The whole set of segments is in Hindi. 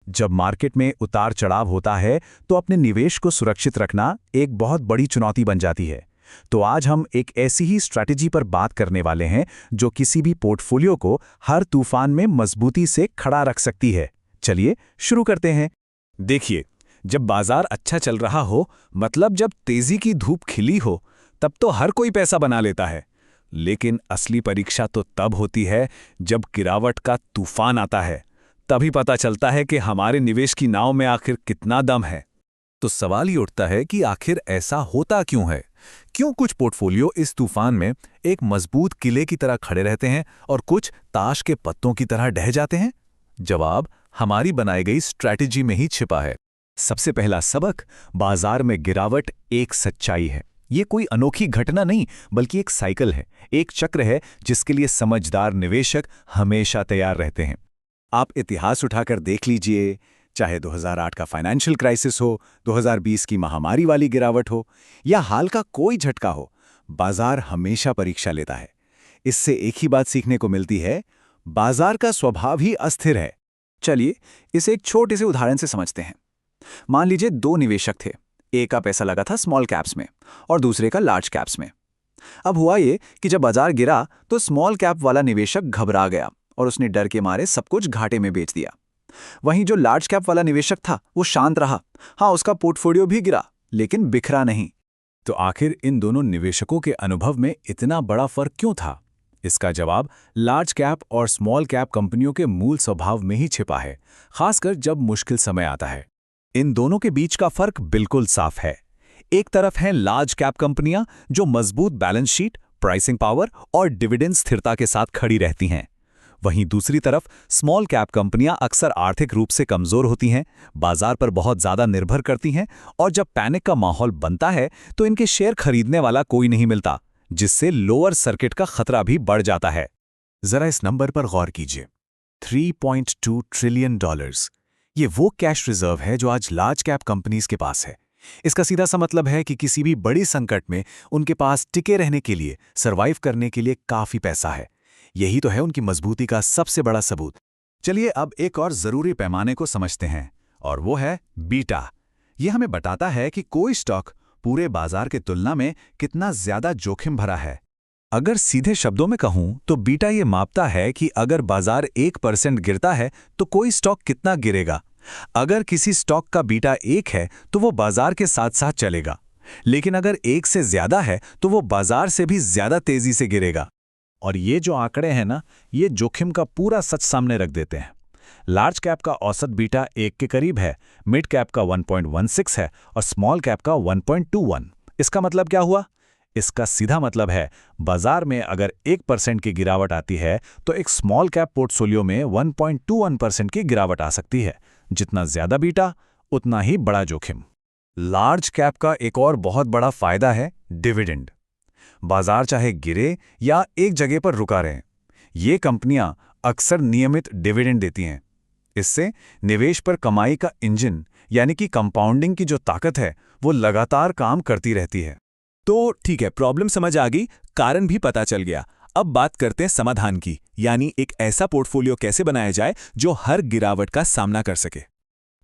जब मार्केट में उतार चढ़ाव होता है तो अपने निवेश को सुरक्षित रखना एक बहुत बड़ी चुनौती बन जाती है। तो आज हम एक ऐसी ही स्ट्रैटेजी पर बात करने वाले हैं जो किसी भी पोर्टफोलियो को हर तूफान में मजबूती से खड़ा रख सकती है। चलिए शुरू करते हैं। देखिए, जब बाजार अच्छा चल रहा हो, मतलब जब तेजी की धूप खिली हो, तब तो हर कोई पैसा बना लेता है। लेकिन असली परीक्षा तो तब होती है जब गिरावट का तूफान आता है। तभी पता चलता है कि हमारे निवेश की नाव में आखिर कितना दम है। तो सवाल ये उठता है कि आखिर ऐसा होता क्यों है? क्यों कुछ पोर्टफोलियो इस तूफान में एक मजबूत किले की तरह खड़े रहते हैं और कुछ ताश के पत्तों की तरह ढह जाते हैं? जवाब हमारी बनाई गई स्ट्रैटेजी में ही छिपा है। सबसे पहला सबक, बाजार में गिरावट एक सच्चाई है। ये कोई अनोखी घटना नहीं, बल्कि एक साइकिल है, एक चक्र है जिसके लिए समझदार निवेशक हमेशा तैयार रहते हैं। आप इतिहास उठाकर देख लीजिए, चाहे 2008 का फाइनेंशियल क्राइसिस हो, 2020 की महामारी वाली गिरावट हो या हाल का कोई झटका हो, बाजार हमेशा परीक्षा लेता है। इससे एक ही बात सीखने को मिलती है, बाजार का स्वभाव ही अस्थिर है। चलिए इसे एक छोटे से उदाहरण से समझते हैं। मान लीजिए दो निवेशक थे, एक का पैसा लगा था स्मॉल कैप्स में और दूसरे का लार्ज कैप्स में। अब हुआ ये कि जब बाजार गिरा तो स्मॉल कैप वाला निवेशक घबरा गया और उसने डर के मारे सब कुछ घाटे में बेच दिया। वहीं जो लार्ज कैप वाला निवेशक था वो शांत रहा। हाँ, उसका पोर्टफोलियो भी गिरा लेकिन बिखरा नहीं। तो आखिर इन दोनों निवेशकों के अनुभव में इतना बड़ा फर्क क्यों था? इसका जवाब लार्ज कैप और स्मॉल कैप कंपनियों के मूल स्वभाव में ही छिपा है, खासकर जब मुश्किल समय आता है। इन दोनों के बीच का फर्क बिल्कुल साफ है। एक तरफ हैं लार्ज कैप कंपनियां जो मजबूत बैलेंस शीट, प्राइसिंग पावर और डिविडेंड स्थिरता के साथ खड़ी रहती हैं। वहीं दूसरी तरफ स्मॉल कैप कंपनियां अक्सर आर्थिक रूप से कमजोर होती हैं, बाजार पर बहुत ज्यादा निर्भर करती हैं और जब पैनिक का माहौल बनता है तो इनके शेयर खरीदने वाला कोई नहीं मिलता, जिससे लोअर सर्किट का खतरा भी बढ़ जाता है। जरा इस नंबर पर गौर कीजिए, $3.2 ट्रिलियन। ये वो कैश रिजर्व है जो आज लार्ज कैप कंपनीज के पास है। इसका सीधा सा मतलब है कि किसी भी बड़ी संकट में उनके पास टिके रहने के लिए, सर्वाइव करने के लिए काफी पैसा है। यही तो है उनकी मजबूती का सबसे बड़ा सबूत। चलिए अब एक और जरूरी पैमाने को समझते हैं, और वो है बीटा। यह हमें बताता है कि कोई स्टॉक पूरे बाजार की तुलना में कितना ज्यादा जोखिम भरा है। अगर सीधे शब्दों में कहूं तो बीटा ये मापता है कि अगर बाजार 1% गिरता है तो कोई स्टॉक कितना गिरेगा। अगर किसी स्टॉक का बीटा 1 है तो वो बाजार के साथ साथ चलेगा, लेकिन अगर 1 से ज्यादा है तो वो बाजार से भी ज्यादा तेजी से गिरेगा। और ये जो आंकड़े हैं ना, ये जोखिम का पूरा सच सामने रख देते हैं। लार्ज कैप का औसत बीटा 1 के करीब है, मिड कैप का 1.16 है और स्मॉल कैप का 1.21। इसका मतलब क्या हुआ? इसका सीधा मतलब है, बाजार में अगर 1% की गिरावट आती है तो एक स्मॉल कैप पोर्टफोलियो में 1.21% की गिरावट आ सकती है। जितना ज्यादा बीटा उतना ही बड़ा जोखिम। लार्ज कैप का एक और बहुत बड़ा फायदा है डिविडेंड। बाजार चाहे गिरे या एक जगह पर रुका रहे, ये कंपनियां अक्सर नियमित डिविडेंड देती हैं। इससे निवेश पर कमाई का इंजन यानी कि कंपाउंडिंग की जो ताकत है वो लगातार काम करती रहती है। तो ठीक है, प्रॉब्लम समझ आ गई, कारण भी पता चल गया। अब बात करते हैं समाधान की, यानी एक ऐसा पोर्टफोलियो कैसे बनाया जाए जो हर गिरावट का सामना कर सके।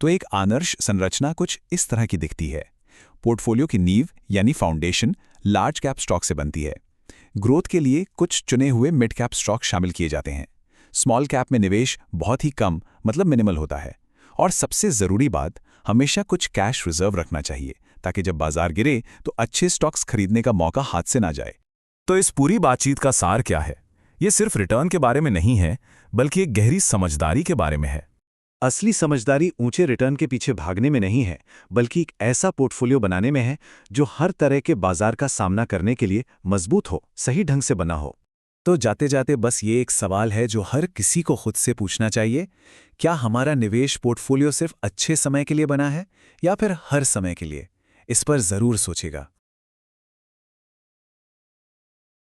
तो एक आदर्श संरचना कुछ इस तरह की दिखती है। पोर्टफोलियो की नींव यानी फाउंडेशन लार्ज कैप स्टॉक से बनती है। ग्रोथ के लिए कुछ चुने हुए मिड कैप स्टॉक शामिल किए जाते हैं। स्मॉल कैप में निवेश बहुत ही कम, मतलब मिनिमल होता है। और सबसे जरूरी बात, हमेशा कुछ कैश रिजर्व रखना चाहिए ताकि जब बाजार गिरे तो अच्छे स्टॉक्स खरीदने का मौका हाथ से ना जाए। तो इस पूरी बातचीत का सार क्या है? ये सिर्फ रिटर्न के बारे में नहीं है, बल्कि एक गहरी समझदारी के बारे में है। असली समझदारी ऊंचे रिटर्न के पीछे भागने में नहीं है, बल्कि एक ऐसा पोर्टफोलियो बनाने में है जो हर तरह के बाजार का सामना करने के लिए मजबूत हो, सही ढंग से बना हो। तो जाते जाते बस ये एक सवाल है जो हर किसी को खुद से पूछना चाहिए, क्या हमारा निवेश पोर्टफोलियो सिर्फ अच्छे समय के लिए बना है या फिर हर समय के लिए? इस पर जरूर सोचेगा।